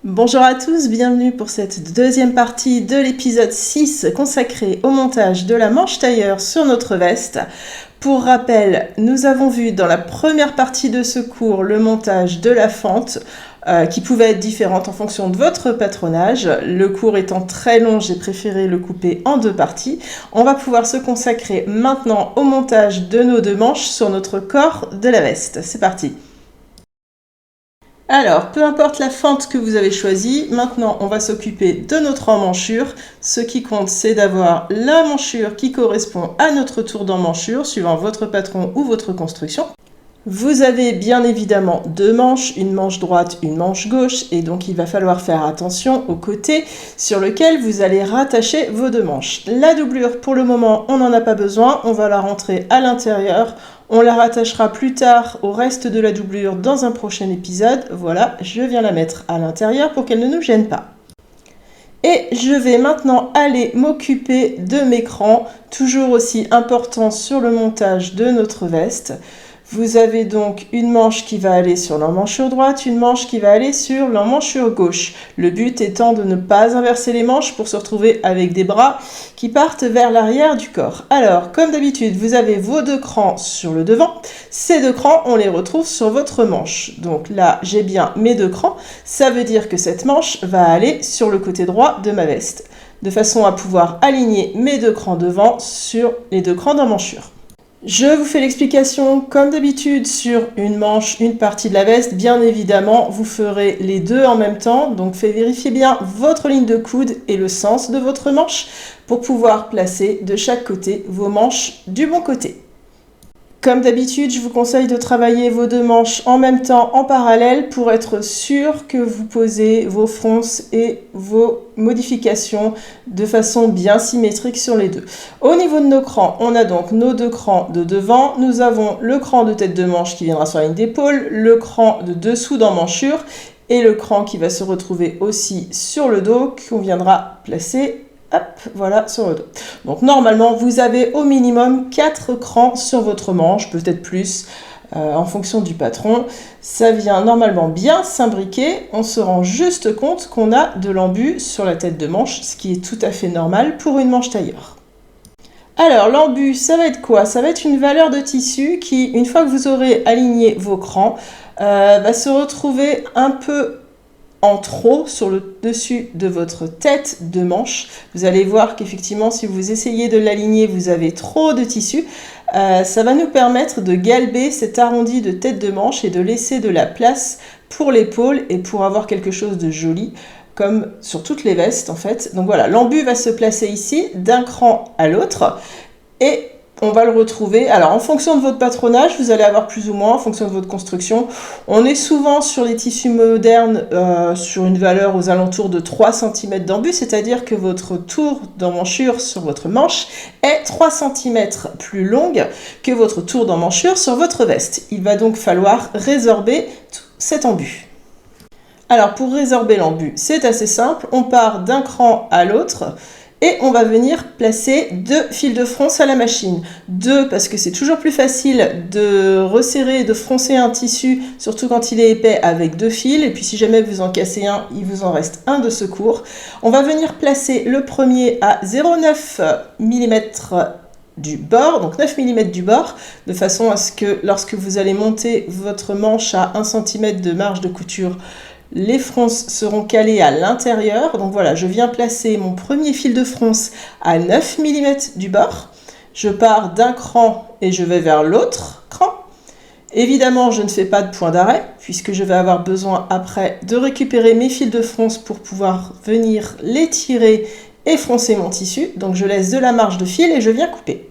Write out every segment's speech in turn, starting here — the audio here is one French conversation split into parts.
Bonjour à tous, bienvenue pour cette deuxième partie de l'épisode 6 consacré au montage de la manche tailleur sur notre veste. Pour rappel, nous avons vu dans la première partie de ce cours le montage de la fente qui pouvait être différente en fonction de votre patronage. Le cours étant très long, j'ai préféré le couper en deux parties. On va pouvoir se consacrer maintenant au montage de nos deux manches sur notre corps de la veste. C'est parti! Alors, peu importe la fente que vous avez choisie, maintenant on va s'occuper de notre emmanchure. Ce qui compte, c'est d'avoir la manchure qui correspond à notre tour d'emmanchure, suivant votre patron ou votre construction. Vous avez bien évidemment deux manches, une manche droite, une manche gauche, et donc il va falloir faire attention au côté sur lequel vous allez rattacher vos deux manches. La doublure, pour le moment, on n'en a pas besoin, on va la rentrer à l'intérieur. On la rattachera plus tard au reste de la doublure dans un prochain épisode. Voilà, je viens la mettre à l'intérieur pour qu'elle ne nous gêne pas. Et je vais maintenant aller m'occuper de mes crans, toujours aussi important sur le montage de notre veste. Vous avez donc une manche qui va aller sur l'emmanchure droite, une manche qui va aller sur l'emmanchure gauche. Le but étant de ne pas inverser les manches pour se retrouver avec des bras qui partent vers l'arrière du corps. Alors, comme d'habitude, vous avez vos deux crans sur le devant. Ces deux crans, on les retrouve sur votre manche. Donc là, j'ai bien mes deux crans. Ça veut dire que cette manche va aller sur le côté droit de ma veste, de façon à pouvoir aligner mes deux crans devant sur les deux crans d'emmanchure. Je vous fais l'explication comme d'habitude sur une manche, une partie de la veste. Bien évidemment, vous ferez les deux en même temps. Donc, vérifiez bien votre ligne de coude et le sens de votre manche pour pouvoir placer de chaque côté vos manches du bon côté. Comme d'habitude, je vous conseille de travailler vos deux manches en même temps, en parallèle, pour être sûr que vous posez vos fronces et vos modifications de façon bien symétrique sur les deux. Au niveau de nos crans, on a donc nos deux crans de devant. Nous avons le cran de tête de manche qui viendra sur la ligne d'épaule, le cran de dessous d'emmanchure et le cran qui va se retrouver aussi sur le dos qu'on viendra placer. Hop, voilà, sur le dos. Donc normalement, vous avez au minimum 4 crans sur votre manche, peut-être plus, en fonction du patron. Ça vient normalement bien s'imbriquer. On se rend juste compte qu'on a de l'embu sur la tête de manche, ce qui est tout à fait normal pour une manche tailleur. Alors, l'embu, ça va être quoi? Ça va être une valeur de tissu qui, une fois que vous aurez aligné vos crans, va se retrouver un peu en trop sur le dessus de votre tête de manche. Vous allez voir qu'effectivement, si vous essayez de l'aligner, vous avez trop de tissu. Ça va nous permettre de galber cet arrondi de tête de manche et de laisser de la place pour l'épaule et pour avoir quelque chose de joli, comme sur toutes les vestes en fait. Donc voilà, l'embu va se placer ici d'un cran à l'autre et on va le retrouver. Alors, en fonction de votre patronage, vous allez avoir plus ou moins, en fonction de votre construction. On est souvent sur les tissus modernes sur une valeur aux alentours de 3 cm d'embu, c'est-à-dire que votre tour d'emmanchure sur votre manche est 3 cm plus longue que votre tour d'emmanchure sur votre veste. Il va donc falloir résorber cet embu. Alors, pour résorber l'embu, c'est assez simple. On part d'un cran à l'autre. Et on va venir placer 2 fils de fronce à la machine. 2 parce que c'est toujours plus facile de resserrer et de froncer un tissu, surtout quand il est épais, avec 2 fils. Et puis si jamais vous en cassez un, il vous en reste un de secours. On va venir placer le premier à 0,9 mm du bord, donc 9 mm du bord, de façon à ce que lorsque vous allez monter votre manche à 1 cm de marge de couture, les fronces seront calées à l'intérieur. Donc voilà, je viens placer mon premier fil de fronce à 9 mm du bord. Je pars d'un cran et je vais vers l'autre cran. Évidemment, je ne fais pas de point d'arrêt puisque je vais avoir besoin après de récupérer mes fils de fronce pour pouvoir venir les tirer et froncer mon tissu. Donc je laisse de la marge de fil et je viens couper.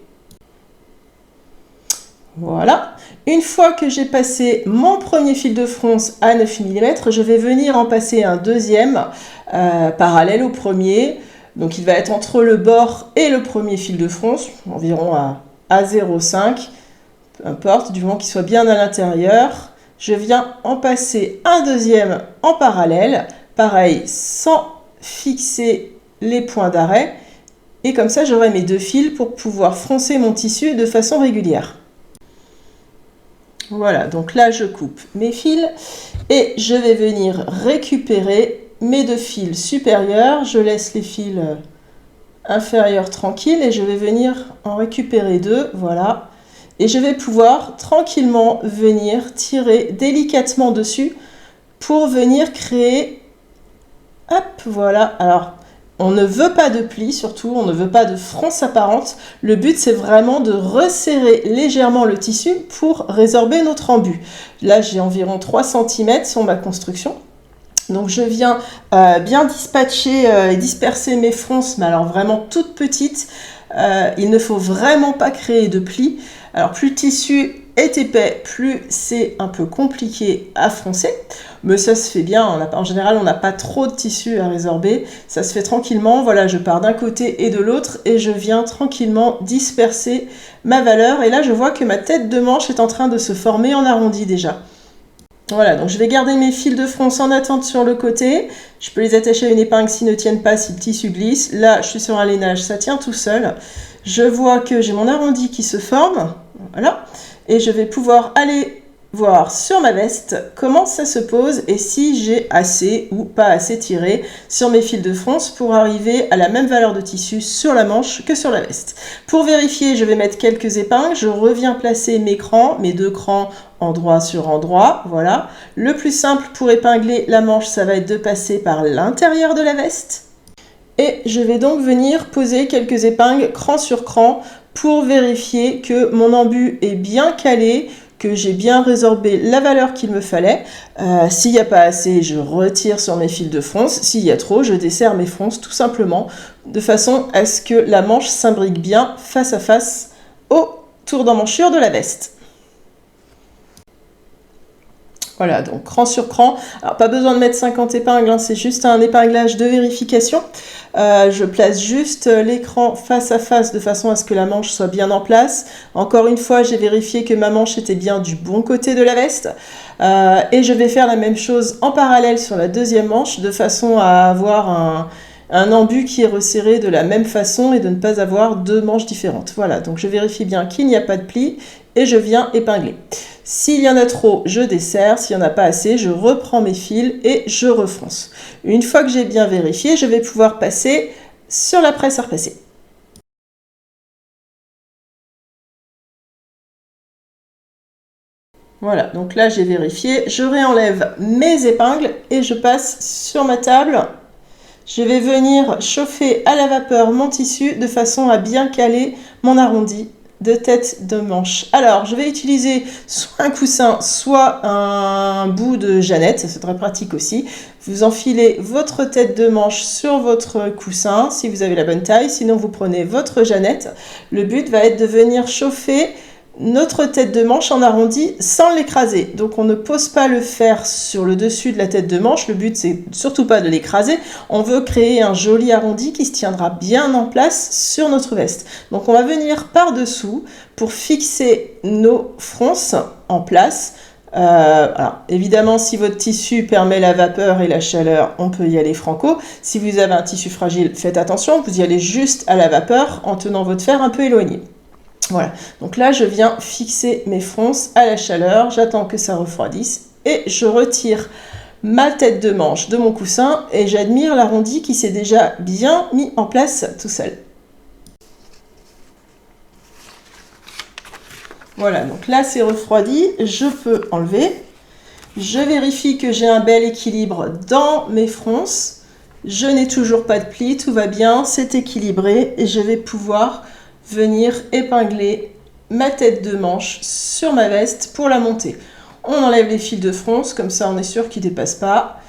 Voilà. Une fois que j'ai passé mon premier fil de fronce à 9 mm, je vais venir en passer un deuxième parallèle au premier. Donc il va être entre le bord et le premier fil de fronce, environ à 0,5, peu importe, du moment qu'il soit bien à l'intérieur. Je viens en passer un deuxième en parallèle, pareil, sans fixer les points d'arrêt. Et comme ça, j'aurai mes 2 fils pour pouvoir froncer mon tissu de façon régulière. Voilà, donc là je coupe mes fils et je vais venir récupérer mes 2 fils supérieurs, je laisse les fils inférieurs tranquilles et je vais venir en récupérer 2, voilà. Et je vais pouvoir tranquillement venir tirer délicatement dessus pour venir créer, hop, voilà. Alors, on ne veut pas de plis, surtout, on ne veut pas de fronce apparente. Le but, c'est vraiment de resserrer légèrement le tissu pour résorber notre embu. Là, j'ai environ 3 cm sur ma construction. Donc, je viens bien dispatcher et disperser mes fronces, mais alors vraiment toutes petites. Il ne faut vraiment pas créer de plis. Alors, plus le tissu est épais, plus c'est un peu compliqué à froncer. Mais ça se fait bien. En général, on n'a pas trop de tissu à résorber. Ça se fait tranquillement. Voilà, je pars d'un côté et de l'autre et je viens tranquillement disperser ma valeur. Et là, je vois que ma tête de manche est en train de se former en arrondi déjà. Voilà, donc je vais garder mes fils de fronce en attente sur le côté. Je peux les attacher à une épingle s'ils ne tiennent pas, si le tissu glisse. Là, je suis sur un lainage, ça tient tout seul. Je vois que j'ai mon arrondi qui se forme. Voilà. Et je vais pouvoir aller voir sur ma veste comment ça se pose et si j'ai assez ou pas assez tiré sur mes fils de fronce pour arriver à la même valeur de tissu sur la manche que sur la veste. Pour vérifier, je vais mettre quelques épingles. Je reviens placer mes crans, mes 2 crans endroit sur endroit, voilà. Le plus simple pour épingler la manche, ça va être de passer par l'intérieur de la veste. Et je vais donc venir poser quelques épingles cran sur cran pour vérifier que mon embu est bien calé, que j'ai bien résorbé la valeur qu'il me fallait. S'il n'y a pas assez, je retire sur mes fils de fronce. S'il y a trop, je desserre mes fronces tout simplement, de façon à ce que la manche s'imbrique bien face à face au tour d'emmanchure de la veste. Voilà, donc cran sur cran. Alors, pas besoin de mettre 50 épingles, hein, c'est juste un épinglage de vérification. Je place juste l'écran face à face de façon à ce que la manche soit bien en place. Encore une fois, j'ai vérifié que ma manche était bien du bon côté de la veste. Et je vais faire la même chose en parallèle sur la deuxième manche, de façon à avoir un embu qui est resserré de la même façon et de ne pas avoir 2 manches différentes. Voilà, donc je vérifie bien qu'il n'y a pas de pli et je viens épingler. S'il y en a trop, je desserre. S'il n'y en a pas assez, je reprends mes fils et je refronce. Une fois que j'ai bien vérifié, je vais pouvoir passer sur la presse à repasser. Voilà, donc là j'ai vérifié. Je réenlève mes épingles et je passe sur ma table. Je vais venir chauffer à la vapeur mon tissu de façon à bien caler mon arrondi de tête de manche. Alors, je vais utiliser soit un coussin, soit un bout de Jeannette, ça c'est très pratique aussi. Vous enfilez votre tête de manche sur votre coussin, si vous avez la bonne taille, sinon vous prenez votre Jeannette. Le but va être de venir chauffer notre tête de manche en arrondi sans l'écraser. Donc on ne pose pas le fer sur le dessus de la tête de manche, le but c'est surtout pas de l'écraser, on veut créer un joli arrondi qui se tiendra bien en place sur notre veste. Donc on va venir par dessous pour fixer nos fronces en place. Alors, évidemment, si votre tissu permet la vapeur et la chaleur, on peut y aller franco. Si vous avez un tissu fragile, faites attention, vous y allez juste à la vapeur en tenant votre fer un peu éloigné. Voilà, donc là je viens fixer mes fronces à la chaleur, j'attends que ça refroidisse et je retire ma tête de manche de mon coussin et j'admire l'arrondi qui s'est déjà bien mis en place tout seul. Voilà, donc là c'est refroidi, je peux enlever. Je vérifie que j'ai un bel équilibre dans mes fronces. Je n'ai toujours pas de plis, tout va bien, c'est équilibré et je vais pouvoir venir épingler ma tête de manche sur ma veste pour la monter. On enlève les fils de fronce, comme ça on est sûr qu'ils ne dépassent pas.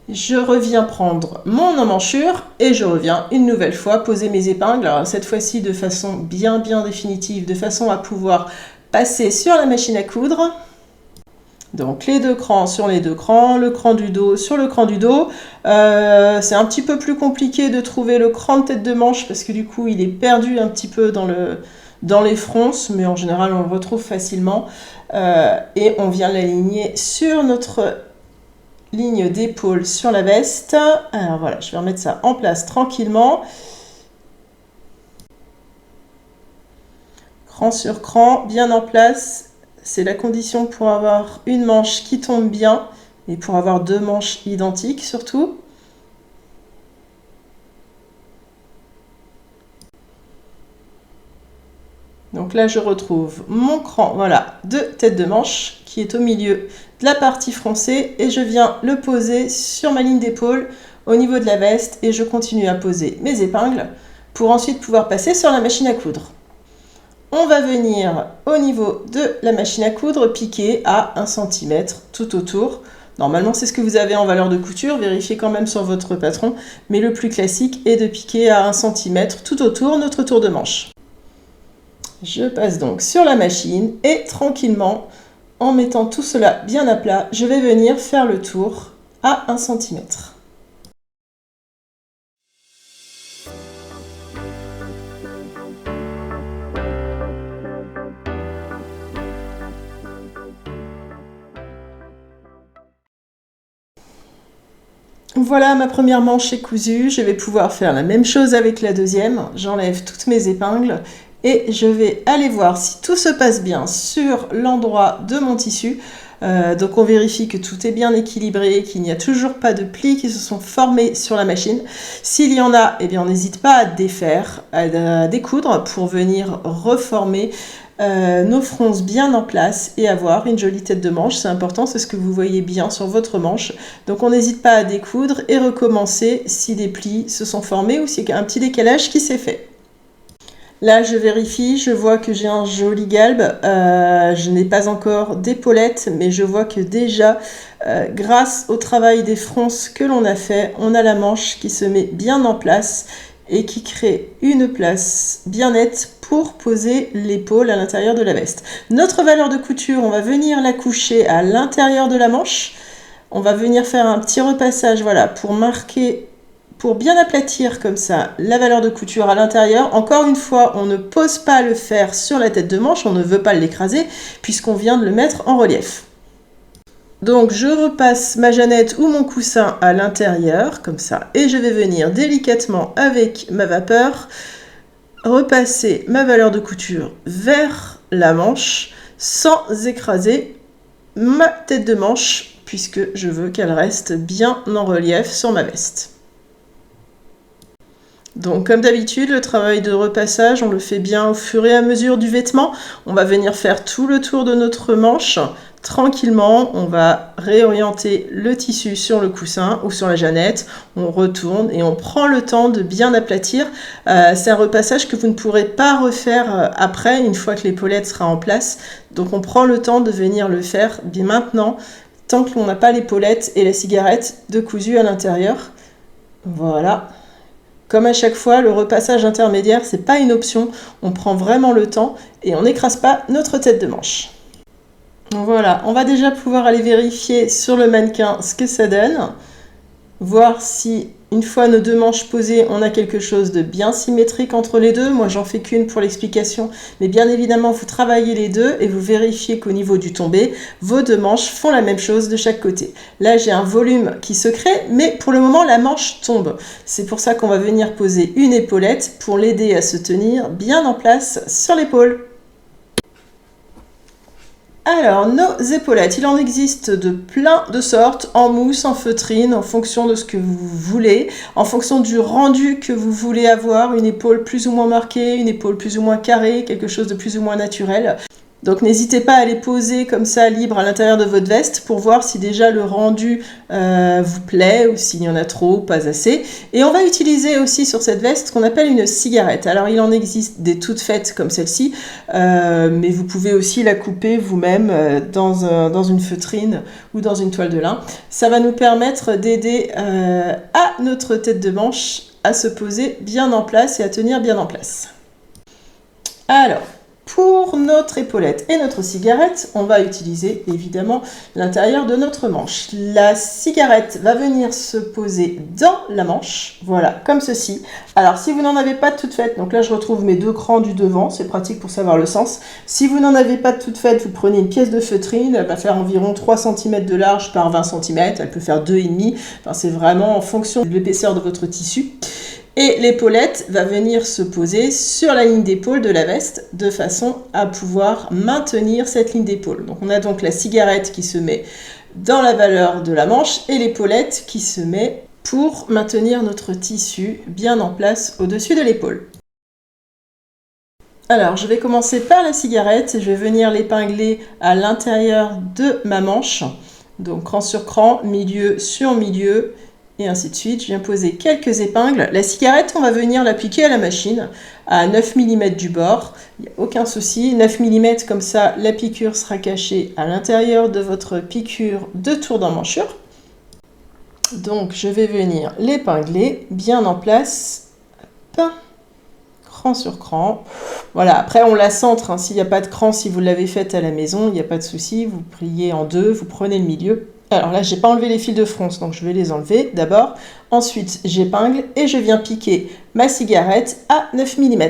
Je reviens prendre mon emmanchure et je reviens une nouvelle fois poser mes épingles. Alors cette fois-ci de façon bien définitive, de façon à pouvoir passer sur la machine à coudre. Donc les 2 crans sur les 2 crans, le cran du dos sur le cran du dos. C'est un petit peu plus compliqué de trouver le cran de tête de manche parce que du coup il est perdu un petit peu dans les fronces, mais en général on le retrouve facilement. Et on vient l'aligner sur notre ligne d'épaule sur la veste. Alors voilà, je vais remettre ça en place tranquillement. Cran sur cran, bien en place. C'est la condition pour avoir une manche qui tombe bien et pour avoir 2 manches identiques surtout. Donc là, je retrouve mon cran, voilà, de tête de manche qui est au milieu de la partie froncée et je viens le poser sur ma ligne d'épaule au niveau de la veste et je continue à poser mes épingles pour ensuite pouvoir passer sur la machine à coudre. On va venir au niveau de la machine à coudre piquer à 1 cm tout autour. Normalement, c'est ce que vous avez en valeur de couture, vérifiez quand même sur votre patron, mais le plus classique est de piquer à 1 cm tout autour notre tour de manche. Je passe donc sur la machine et tranquillement, en mettant tout cela bien à plat, je vais venir faire le tour à 1 cm. Voilà, ma première manche est cousue, je vais pouvoir faire la même chose avec la deuxième. J'enlève toutes mes épingles et je vais aller voir si tout se passe bien sur l'endroit de mon tissu. Donc on vérifie que tout est bien équilibré, qu'il n'y a toujours pas de plis qui se sont formés sur la machine. S'il y en a, eh bien on n'hésite pas à défaire, à découdre pour venir reformer nos fronces bien en place et avoir une jolie tête de manche. C'est important, c'est ce que vous voyez bien sur votre manche. Donc on n'hésite pas à découdre et recommencer si des plis se sont formés ou s'il y a un petit décalage qui s'est fait. Là, je vérifie, je vois que j'ai un joli galbe. Je n'ai pas encore d'épaulette, mais je vois que déjà, grâce au travail des fronces que l'on a fait, on a la manche qui se met bien en place et qui crée une place bien nette pour poser l'épaule à l'intérieur de la veste. Notre valeur de couture, on va venir la coucher à l'intérieur de la manche. On va venir faire un petit repassage, voilà, pour marquer, pour bien aplatir comme ça la valeur de couture à l'intérieur. Encore une fois, on ne pose pas le fer sur la tête de manche, on ne veut pas l'écraser puisqu'on vient de le mettre en relief. Donc je repasse ma jeannette ou mon coussin à l'intérieur comme ça et je vais venir délicatement avec ma vapeur repasser ma valeur de couture vers la manche sans écraser ma tête de manche puisque je veux qu'elle reste bien en relief sur ma veste. Donc comme d'habitude, le travail de repassage, on le fait bien au fur et à mesure du vêtement. On va venir faire tout le tour de notre manche. Tranquillement, on va réorienter le tissu sur le coussin ou sur la jeannette. On retourne et on prend le temps de bien aplatir. C'est un repassage que vous ne pourrez pas refaire après, une fois que l'épaulette sera en place. Donc on prend le temps de venir le faire bien maintenant, tant qu'on n'a pas l'épaulette et la cigarette de cousu à l'intérieur. Voilà. Comme à chaque fois, le repassage intermédiaire, c'est pas une option. On prend vraiment le temps et on n'écrase pas notre tête de manche. Voilà, on va déjà pouvoir aller vérifier sur le mannequin ce que ça donne. Voir si, une fois nos deux manches posées, on a quelque chose de bien symétrique entre les deux. Moi, j'en fais qu'une pour l'explication. Mais bien évidemment, vous travaillez les deux et vous vérifiez qu'au niveau du tombé, vos deux manches font la même chose de chaque côté. Là, j'ai un volume qui se crée, mais pour le moment, la manche tombe. C'est pour ça qu'on va venir poser une épaulette pour l'aider à se tenir bien en place sur l'épaule. Alors, nos épaulettes, il en existe de plein de sortes, en mousse, en feutrine, en fonction de ce que vous voulez, en fonction du rendu que vous voulez avoir, une épaule plus ou moins marquée, une épaule plus ou moins carrée, quelque chose de plus ou moins naturel. Donc n'hésitez pas à les poser comme ça libre à l'intérieur de votre veste pour voir si déjà le rendu vous plaît ou s'il y en a trop, pas assez. Et on va utiliser aussi sur cette veste ce qu'on appelle une cigarette. Alors il en existe des toutes faites comme celle-ci, mais vous pouvez aussi la couper vous-même dans une feutrine ou dans une toile de lin. Ça va nous permettre d'aider à notre tête de manche à se poser bien en place et à tenir bien en place. Alors, pour notre épaulette et notre cigarette, on va utiliser évidemment l'intérieur de notre manche. La cigarette va venir se poser dans la manche, voilà, comme ceci. Alors, si vous n'en avez pas de toute faite, donc là je retrouve mes deux crans du devant, c'est pratique pour savoir le sens. Si vous n'en avez pas de toute faite, vous prenez une pièce de feutrine, elle va faire environ 3 cm de large par 20 cm, elle peut faire 2,5, enfin, c'est vraiment en fonction de l'épaisseur de votre tissu. Et l'épaulette va venir se poser sur la ligne d'épaule de la veste de façon à pouvoir maintenir cette ligne d'épaule. Donc on a donc la cigarette qui se met dans la valeur de la manche et l'épaulette qui se met pour maintenir notre tissu bien en place au-dessus de l'épaule. Alors, je vais commencer par la cigarette et je vais venir l'épingler à l'intérieur de ma manche. Donc, cran sur cran, milieu sur milieu, et ainsi de suite. Je viens poser quelques épingles. La cigarette, on va venir l'appliquer à la machine à 9 mm du bord. Il n'y a aucun souci. 9 mm, comme ça, la piqûre sera cachée à l'intérieur de votre piqûre de tour d'emmanchure. Donc, je vais venir l'épingler bien en place. Hop. Cran sur cran. Voilà, après on la centre, hein. S'il n'y a pas de cran, si vous l'avez faite à la maison, il n'y a pas de souci, vous pliez en deux, vous prenez le milieu. Alors là, j'ai pas enlevé les fils de fronce, donc je vais les enlever d'abord. Ensuite, j'épingle et je viens piquer ma cigarette à 9 mm.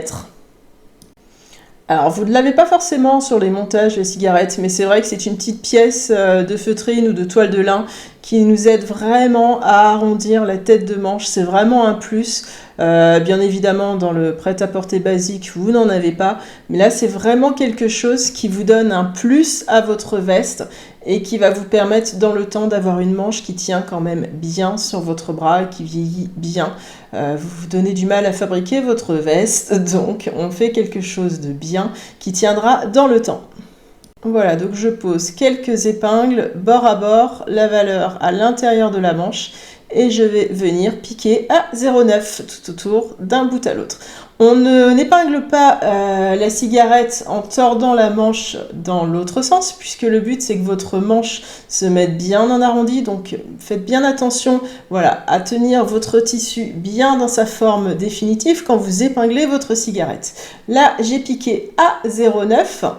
Alors, vous ne l'avez pas forcément sur les montages de cigarettes, mais c'est vrai que c'est une petite pièce de feutrine ou de toile de lin qui nous aide vraiment à arrondir la tête de manche. C'est vraiment un plus. Bien évidemment, dans le prêt-à-porter basique, vous n'en avez pas. Mais là, c'est vraiment quelque chose qui vous donne un plus à votre veste et qui va vous permettre dans le temps d'avoir une manche qui tient quand même bien sur votre bras et qui vieillit bien. Vous vous donnez du mal à fabriquer votre veste, donc on fait quelque chose de bien qui tiendra dans le temps. Voilà, donc je pose quelques épingles bord à bord, la valeur à l'intérieur de la manche et je vais venir piquer à 0,9 tout autour d'un bout à l'autre. On n'épingle pas la cigarette en tordant la manche dans l'autre sens, puisque le but c'est que votre manche se mette bien en arrondi, donc faites bien attention voilà, à tenir votre tissu bien dans sa forme définitive quand vous épinglez votre cigarette. Là, j'ai piqué à 0,9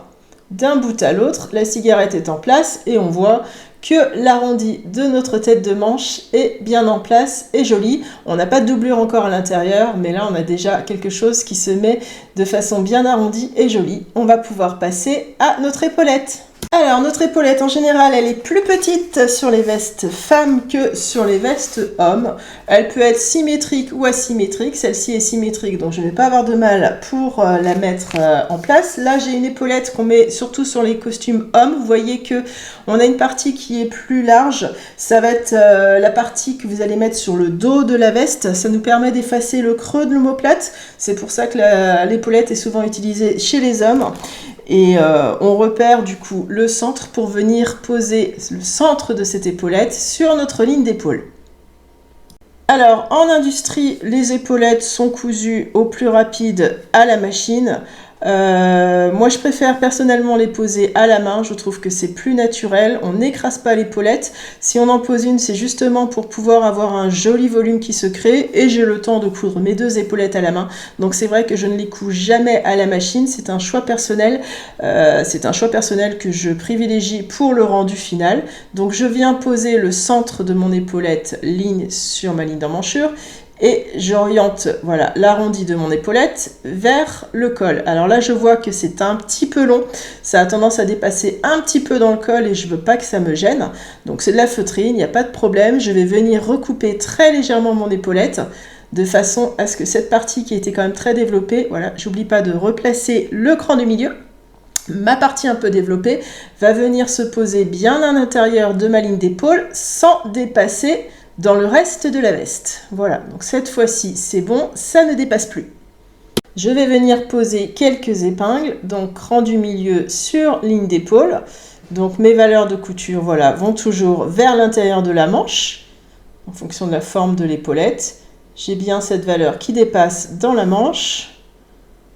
d'un bout à l'autre, la cigarette est en place et on voit que l'arrondi de notre tête de manche est bien en place et joli. On n'a pas de doublure encore à l'intérieur, mais là on a déjà quelque chose qui se met de façon bien arrondie et jolie. On va pouvoir passer à notre épaulette. Alors, notre épaulette, en général, elle est plus petite sur les vestes femmes que sur les vestes hommes. Elle peut être symétrique ou asymétrique. Celle-ci est symétrique, donc je ne vais pas avoir de mal pour la mettre en place. Là, j'ai une épaulette qu'on met surtout sur les costumes hommes. Vous voyez que on a une partie qui est plus large. Ça va être la partie que vous allez mettre sur le dos de la veste. Ça nous permet d'effacer le creux de l'omoplate. C'est pour ça que l'épaulette est souvent utilisée chez les hommes. Et on repère du coup le centre pour venir poser le centre de cette épaulette sur notre ligne d'épaule. Alors en industrie, les épaulettes sont cousues au plus rapide à la machine. Moi je préfère personnellement les poser à la main, je trouve que c'est plus naturel, on n'écrase pas l'épaulette. Si on en pose une, c'est justement pour pouvoir avoir un joli volume qui se crée et j'ai le temps de coudre mes deux épaulettes à la main. Donc c'est vrai que je ne les couds jamais à la machine, c'est un choix personnel. Que je privilégie pour le rendu final. Donc je viens poser le centre de mon épaulette ligne sur ma ligne d'emmanchure. Et j'oriente voilà, l'arrondi de mon épaulette vers le col. Alors là, je vois que c'est un petit peu long. Ça a tendance à dépasser un petit peu dans le col et je ne veux pas que ça me gêne. Donc c'est de la feutrine, il n'y a pas de problème. Je vais venir recouper très légèrement mon épaulette de façon à ce que cette partie qui était quand même très développée, voilà, j'oublie pas de replacer le cran du milieu. Ma partie un peu développée va venir se poser bien à l'intérieur de ma ligne d'épaule sans dépasser dans le reste de la veste. Voilà, donc cette fois-ci, c'est bon, ça ne dépasse plus. Je vais venir poser quelques épingles, donc cran du milieu sur ligne d'épaule. Donc mes valeurs de couture, voilà, vont toujours vers l'intérieur de la manche, en fonction de la forme de l'épaulette. J'ai bien cette valeur qui dépasse dans la manche.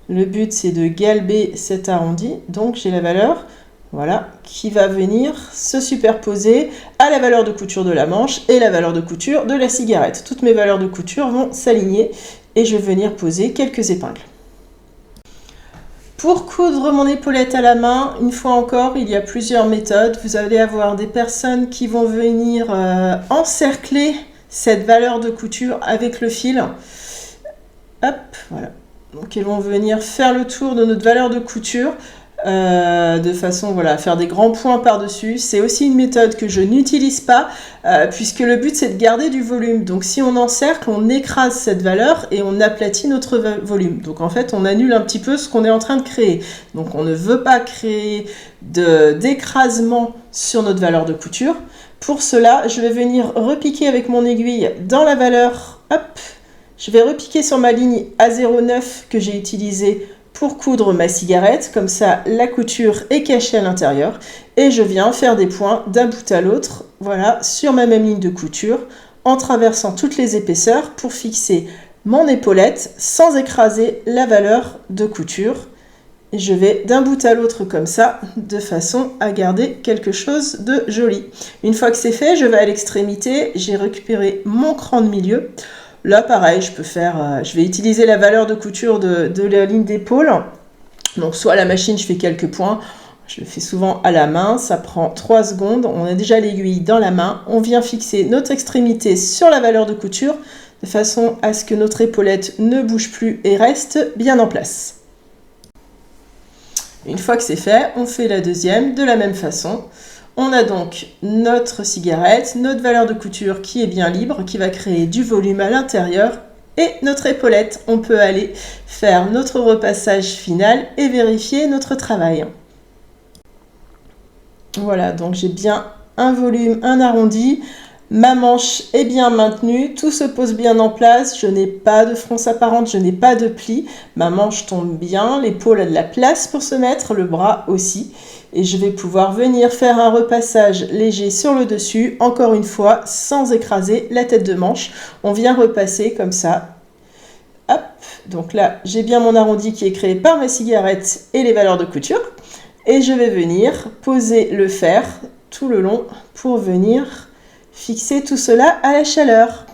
Le but, c'est de galber cet arrondi, donc j'ai la valeur voilà, qui va venir se superposer à la valeur de couture de la manche et la valeur de couture de la cigarette. Toutes mes valeurs de couture vont s'aligner et je vais venir poser quelques épingles. Pour coudre mon épaulette à la main, une fois encore, il y a plusieurs méthodes. Vous allez avoir des personnes qui vont venir encercler cette valeur de couture avec le fil. Hop, voilà. Donc, ils vont venir faire le tour de notre valeur de couture. De façon voilà, à faire des grands points par-dessus. C'est aussi une méthode que je n'utilise pas puisque le but c'est de garder du volume. Donc si on encercle, on écrase cette valeur et on aplatit notre volume. Donc en fait on annule un petit peu ce qu'on est en train de créer. Donc on ne veut pas créer d'écrasement sur notre valeur de couture. Pour cela, je vais venir repiquer avec mon aiguille dans la valeur. Hop, je vais repiquer sur ma ligne A09 que j'ai utilisée pour coudre ma cigarette. Comme ça, la couture est cachée à l'intérieur. Et je viens faire des points d'un bout à l'autre, voilà, sur ma même ligne de couture, en traversant toutes les épaisseurs pour fixer mon épaulette sans écraser la valeur de couture. Et je vais d'un bout à l'autre comme ça, de façon à garder quelque chose de joli. Une fois que c'est fait, je vais à l'extrémité, j'ai récupéré mon cran de milieu. Là, pareil, je vais utiliser la valeur de couture de la ligne d'épaule. Donc, soit à la machine, je fais quelques points. Je le fais souvent à la main, ça prend 3 secondes. On a déjà l'aiguille dans la main. On vient fixer notre extrémité sur la valeur de couture, de façon à ce que notre épaulette ne bouge plus et reste bien en place. Une fois que c'est fait, on fait la deuxième de la même façon. On a donc notre cigarette, notre valeur de couture qui est bien libre, qui va créer du volume à l'intérieur, et notre épaulette. On peut aller faire notre repassage final et vérifier notre travail. Voilà, donc j'ai bien un volume, un arrondi. Ma manche est bien maintenue, tout se pose bien en place, je n'ai pas de fronce apparente, je n'ai pas de pli, ma manche tombe bien, l'épaule a de la place pour se mettre, le bras aussi. Et je vais pouvoir venir faire un repassage léger sur le dessus, encore une fois, sans écraser la tête de manche. On vient repasser comme ça. Hop, donc là, j'ai bien mon arrondi qui est créé par ma cigarette et les valeurs de couture. Et je vais venir poser le fer tout le long pour venir fixer tout cela à la chaleur.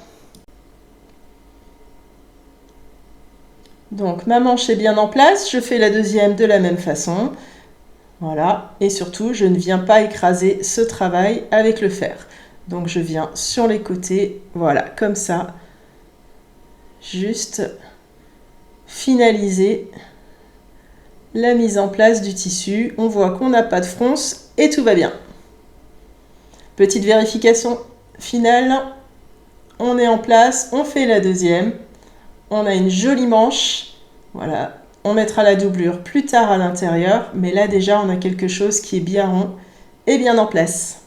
Donc ma manche est bien en place, je fais la deuxième de la même façon. Voilà, et surtout je ne viens pas écraser ce travail avec le fer. Donc je viens sur les côtés, voilà, comme ça, juste finaliser la mise en place du tissu. On voit qu'on n'a pas de fronce et tout va bien. Petite vérification finale, on est en place, on fait la deuxième, on a une jolie manche, voilà, on mettra la doublure plus tard à l'intérieur, mais là déjà on a quelque chose qui est bien rond et bien en place.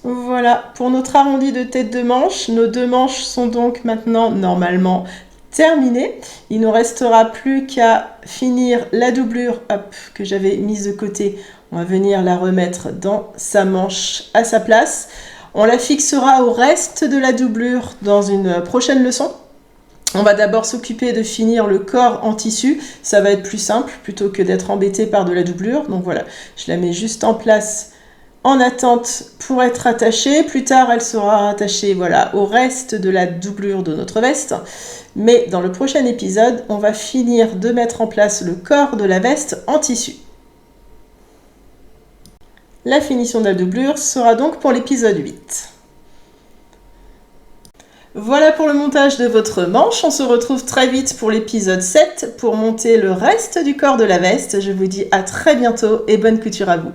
Voilà, pour notre arrondi de tête de manche, nos 2 manches sont donc maintenant normalement terminé. Il ne nous restera plus qu'à finir la doublure que j'avais mise de côté. On va venir la remettre dans sa manche à sa place. On la fixera au reste de la doublure dans une prochaine leçon. On va d'abord s'occuper de finir le corps en tissu. Ça va être plus simple plutôt que d'être embêté par de la doublure. Donc voilà, je la mets juste en place en attente pour être attachée. Plus tard, elle sera rattachée voilà, au reste de la doublure de notre veste. Mais dans le prochain épisode, on va finir de mettre en place le corps de la veste en tissu. La finition de la doublure sera donc pour l'épisode 8. Voilà pour le montage de votre manche. On se retrouve très vite pour l'épisode 7 pour monter le reste du corps de la veste. Je vous dis à très bientôt et bonne couture à vous.